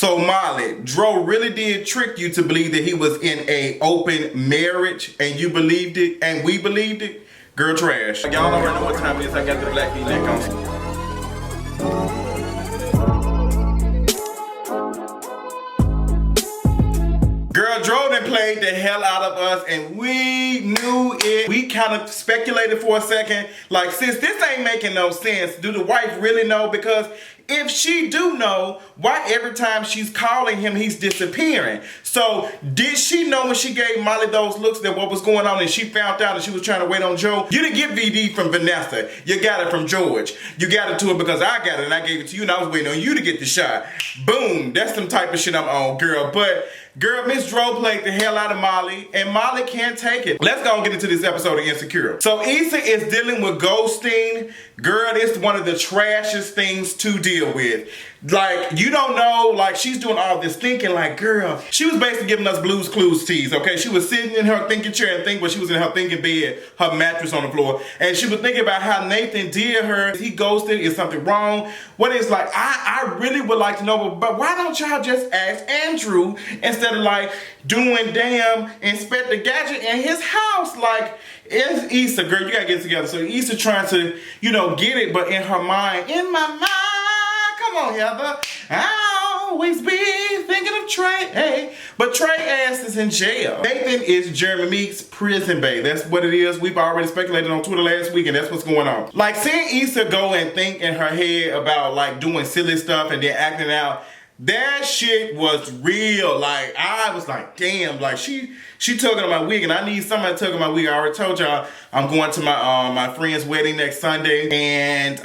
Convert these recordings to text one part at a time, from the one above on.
So Molly, Dro really did trick you to believe that he was in a open marriage, and you believed it, and we believed it? Girl, trash. Y'all already know what time it is. I got the black V-neck on. Girl, Dro done played the hell out of us, and we knew it. We kind of speculated for a second, like, sis, this ain't making no sense. Do the wife really know? Because if she do know, why every time she's calling him, he's disappearing? So did she know when she gave Molly those looks that what was going on, and she found out that she was trying to wait on Joe? You didn't get VD from Vanessa. You got it from George. You got it to her because I got it and I gave it to you, and I was waiting on you to get the shot. Boom. That's some type of shit I'm on, girl. But girl, Miss Dro played the hell out of Molly, and Molly can't take it. Let's go and get into this episode of Insecure. So Issa is dealing with ghosting. Girl, it's one of the trashiest things to deal with. Like, you don't know, like, she's doing all this thinking, like, girl, she was basically giving us Blue's Clues tease, okay? She was sitting in her thinking chair and thinking, but she was in her thinking bed, her mattress on the floor, and she was thinking about how Nathan did her. He ghosted. Is something wrong? What is, like, I really would like to know, but why don't y'all just ask Andrew instead of, like, doing damn Inspector Gadget in his house? Like, it's Issa, girl, you gotta get it together. So Issa trying to, you know, get it, but in her mind, in my mind, come on, Heather, I always be thinking of Trey. Hey, but Trey ass is in jail. Nathan is Jeremy Meeks' prison babe. That's what it is. We've already speculated on Twitter last week, and that's what's going on. Like, seeing Issa go and think in her head about, like, doing silly stuff and then acting out, that shit was real. Like, I was like, damn, like, she tugging on my wig, and I need somebody to tug on my wig. I already told y'all I'm going to my my friend's wedding next Sunday, and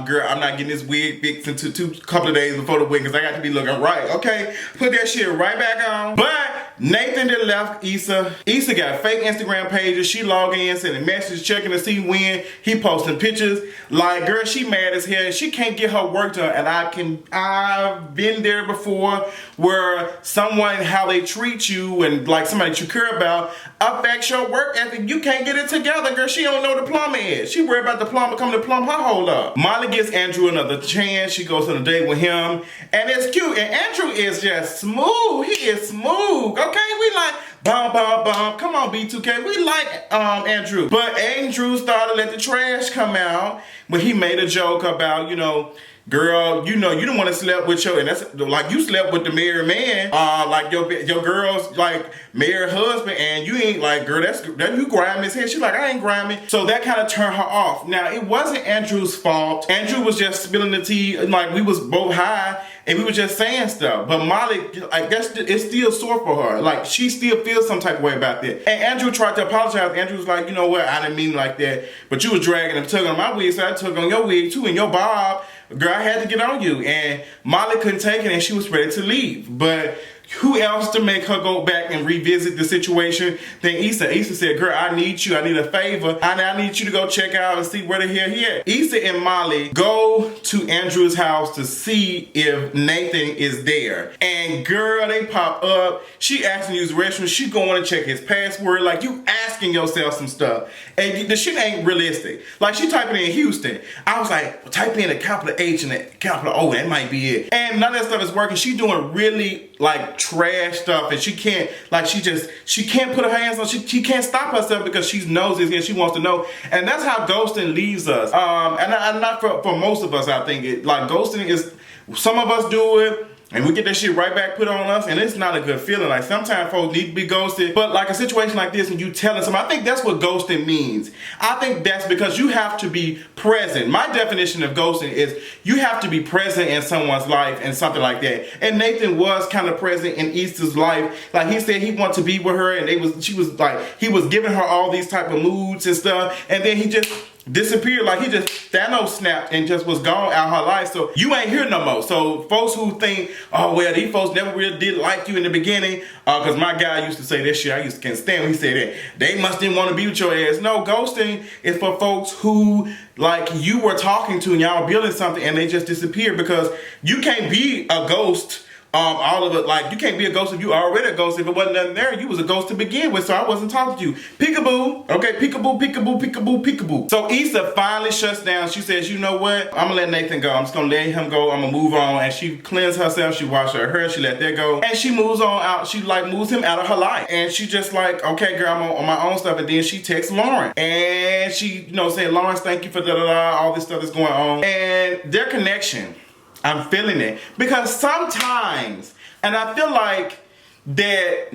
girl, I'm not getting this wig fixed until couple of days before the wedding, because I got to be looking right. Okay, put that shit right back on. But Nathan done left Issa. Issa got fake Instagram pages. She logging in, sending messages, checking to see when he posting pictures. Like, girl, she mad as hell. She can't get her work done, and I've been there before, where someone, how they treat you, and like somebody that you care about, affects your work ethic. You can't get it together, girl. She don't know the plumber is. She worried about the plumber coming to plumb her hole up. Molly gives Andrew another chance. She goes on a date with him, and it's cute. And Andrew is just smooth. He is smooth. Okay, we like bum bum bum. Come on, B2K. We like Andrew. But Andrew started to let the trash come out when he made a joke about, you know, girl, you know, you don't want to sleep with your, and that's like, you slept with the married man, like your girl's like married husband, and you ain't like, girl, that you grimy as hell. She's like, I ain't grimy. So that kind of turned her off. Now, it wasn't Andrew's fault. Andrew was just spilling the tea, like we was both high, and we were just saying stuff. But Molly, like, it's still sore for her. Like, she still feels some type of way about that. And Andrew tried to apologize. Andrew was like, you know what, I didn't mean like that, but you was dragging and tugging on my wig, so I took on your wig too, and your bob. Girl, I had to get on you. And Molly couldn't take it, and she was ready to leave. But who else to make her go back and revisit the situation than Issa? Issa said, girl, I need you. I need a favor. I need you to go check out and see where the hell he at. Issa and Molly go to Andrew's house to see if Nathan is there. And girl, they pop up. She asking to use the restroom. She going to check his password. Like, you asking yourself some stuff. And the shit ain't realistic. Like, she typing in Houston. I was like, well, type in a capital H and a capital O. That might be it. And none of that stuff is working. She doing really, like, trash stuff, and she can't, like, she can't put her hands on, she can't stop herself because she knows this and she wants to know. And that's how ghosting leaves us. And not for most of us, I think it, like, ghosting is, some of us do it and we get that shit right back put on us, and it's not a good feeling. Like, sometimes folks need to be ghosted, but like a situation like this, when you telling somebody, I think that's what ghosting means. I think that's because you have to be present. My definition of ghosting is you have to be present in someone's life and something like that. And Nathan was kind of present in Issa's life. Like, he said he wanted to be with her, and she was like, he was giving her all these type of moods and stuff, and then he just disappeared. Like, he just Thanos snapped and just was gone out her life. So you ain't here no more. So folks who think, oh well, these folks never really did like you in the beginning, because my guy used to say that shit, I used to can't stand when he said that, they must didn't want to be with your ass. No, ghosting is for folks who, like, you were talking to and y'all building something and they just disappeared, because you can't be a ghost all of it, like, you can't be a ghost if you already a ghost. If it wasn't nothing there, you was a ghost to begin with, so I wasn't talking to you. Peekaboo, okay, peekaboo, peekaboo, peekaboo, peekaboo. So Issa finally shuts down. She says, you know what? I'm gonna let Nathan go. I'm just gonna let him go. I'm gonna move on. And she cleansed herself. She washed her hair. She let that go. And she moves on out. She like moves him out of her life. And she just like, okay, girl, I'm on my own stuff. And then she texts Lauren. And she, you know, saying, Lawrence, thank you for all this stuff that's going on. And their connection, I'm feeling it. Because sometimes, and I feel like that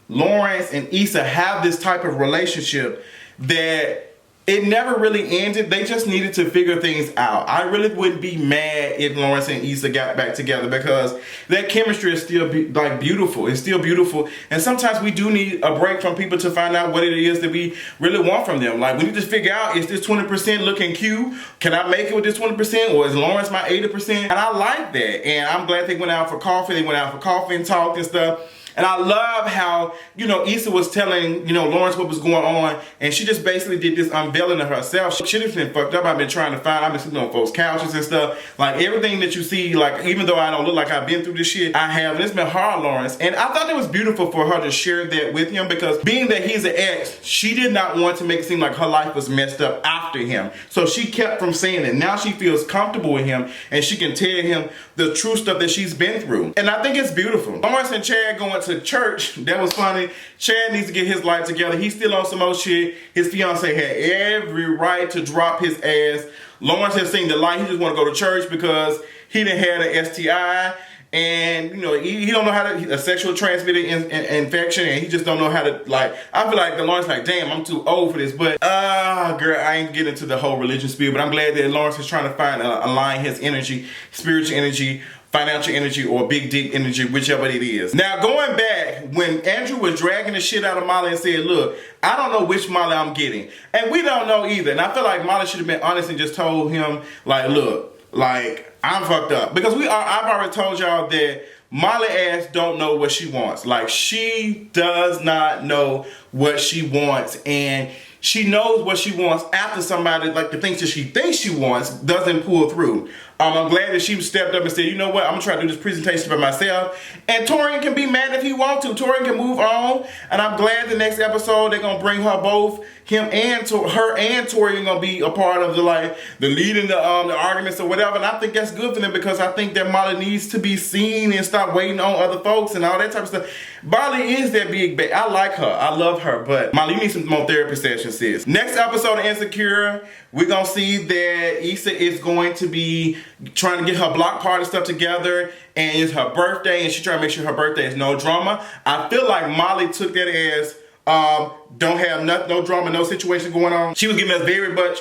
Lawrence and Issa have this type of relationship that it never really ended. They just needed to figure things out. I really wouldn't be mad if Lawrence and Issa got back together, because that chemistry is still beautiful. It's still beautiful. And sometimes we do need a break from people to find out what it is that we really want from them. Like, we need to figure out, is this 20% looking cute? Can I make it with this 20%? Or is Lawrence my 80%? And I like that. And I'm glad they went out for coffee. They went out for coffee and talked and stuff. And I love how, you know, Issa was telling, you know, Lawrence what was going on, and she just basically did this unveiling of herself. Shit has been fucked up. I've been trying to find, I've been sitting on folks' couches and stuff. Like, everything that you see, like, even though I don't look like I've been through this shit, I have. And it's been hard, Lawrence. And I thought it was beautiful for her to share that with him, because being that he's an ex, she did not want to make it seem like her life was messed up after him. So she kept from saying it. Now she feels comfortable with him, and she can tell him the true stuff that she's been through. And I think it's beautiful. Lawrence and Chad going to church, that was funny. Chad needs to get his life together. He's still on some old shit. His fiance had every right to drop his ass. Lawrence has seen the light. He just want to go to church because he done had an STI. And, you know, he don't know how to, a sexual transmitted infection, and he just don't know how to, like, I feel like the Lawrence like, damn, I'm too old for this. But, girl, I ain't getting into the whole religion spiel, but I'm glad that Lawrence is trying to find, align his energy, spiritual energy, financial energy, or big dick energy, whichever it is. Now, going back, when Andrew was dragging the shit out of Molly and said, look, I don't know which Molly I'm getting. And we don't know either. And I feel like Molly should have been honest and just told him, like, look, like, I'm fucked up. Because I've already told y'all that Molly ass don't know what she wants. Like, she does not know what she wants. And she knows what she wants after somebody, like, the things that she thinks she wants doesn't pull through. I'm glad that she stepped up and said, you know what, I'm gonna try to do this presentation by myself. And Torian can be mad if he wants to. Torian can move on. And I'm glad the next episode they're gonna bring her both, him and her and Torian gonna be a part of the, like, the leading the arguments or whatever. And I think that's good for them, because I think that Molly needs to be seen and stop waiting on other folks and all that type of stuff. Molly is that big babe. I like her. I love her. But Molly, you need some more therapy sessions, sis. Next episode of Insecure, we're gonna see that Issa is going to be trying to get her block party stuff together, and it's her birthday, and she's trying to make sure her birthday is no drama. I feel like Molly took that as don't have no drama, no situation going on. She was giving us very much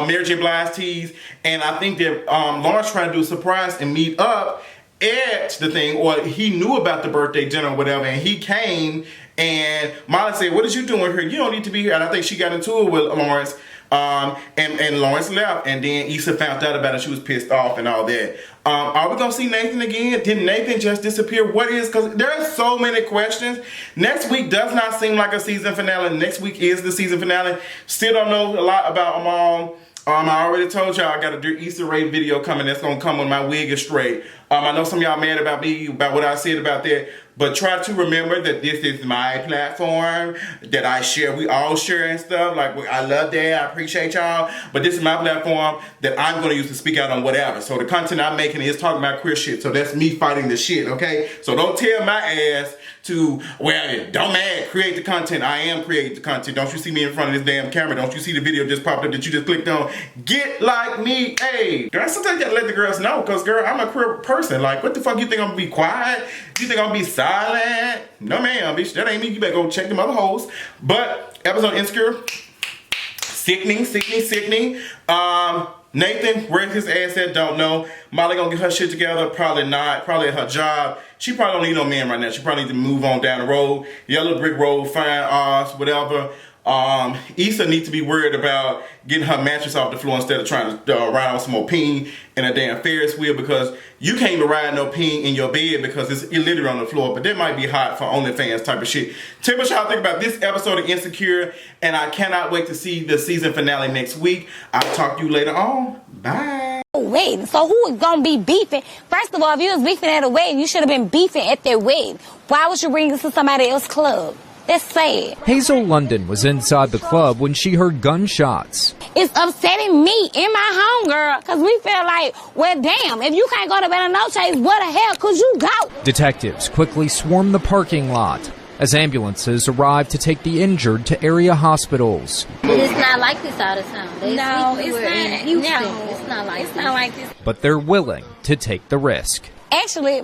Mary J. Blige tease, and I think that Lawrence trying to do a surprise and meet up at the thing, or he knew about the birthday dinner or whatever, and he came, and Molly said, what is you doing here? You don't need to be here. And I think she got into it with Lawrence. And Lawrence left, and then Issa found out about it. She was pissed off and all that. Are we gonna see Nathan again? Did Nathan just disappear? What is, because there are so many questions. Next week does not seem like a season finale. Next week is the season finale. Still don't know a lot about them all. I already told y'all I got a Dear Issa Rae video coming that's gonna come when my wig is straight. I know some of y'all mad about me, about what I said about that, but try to remember that this is my platform, that I share, we all share and stuff. Like, I love that, I appreciate y'all, but this is my platform that I'm gonna use to speak out on whatever. So the content I'm making is talking about queer shit, so that's me fighting the shit, okay? So don't tell my ass to, well, don't mad, create the content. I am creating the content. Don't you see me in front of this damn camera? Don't you see the video just popped up that you just clicked on? Get like me, hey. Girl, sometimes you gotta let the girls know, because girl, I'm a queer person. Like, what the fuck you think I'm gonna be quiet? You think I'm gonna be silent? No ma'am, bitch, that ain't me. You better go check them other hoes. But episode Insecure, sickening. Nathan, where's his ass at? Don't know. Molly gonna get her shit together? Probably not. Probably at her job. She probably don't need no man right now. She probably need to move on down the road. Yellow brick road, fine arse, whatever. Issa needs to be worried about getting her mattress off the floor instead of trying to ride on some more peen in a damn Ferris wheel, because you can't even ride no peen in your bed because it's literally on the floor. But that might be hot for OnlyFans type of shit. Tell me what y'all think about this episode of Insecure, and I cannot wait to see the season finale next week. I'll talk to you later on. Bye. wedding. So who is going to be beefing? First of all, if you was beefing at a wedding, you should have been beefing at their wedding. Why would you bring this to somebody else's club? That's sad. Hazel London was inside the club when she heard gunshots. It's upsetting me in my home, girl, because we feel like, well, damn, if you can't go to Bella Noche's, where the hell could you go? Detectives quickly swarmed the parking lot as ambulances arrived to take the injured to area hospitals. It's not like this out of town. It's not like this. But they're willing to take the risk. Actually,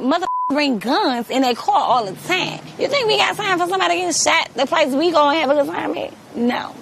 bring guns in their car all the time. You think we got time for somebody getting shot the place we go and have a good time at? No.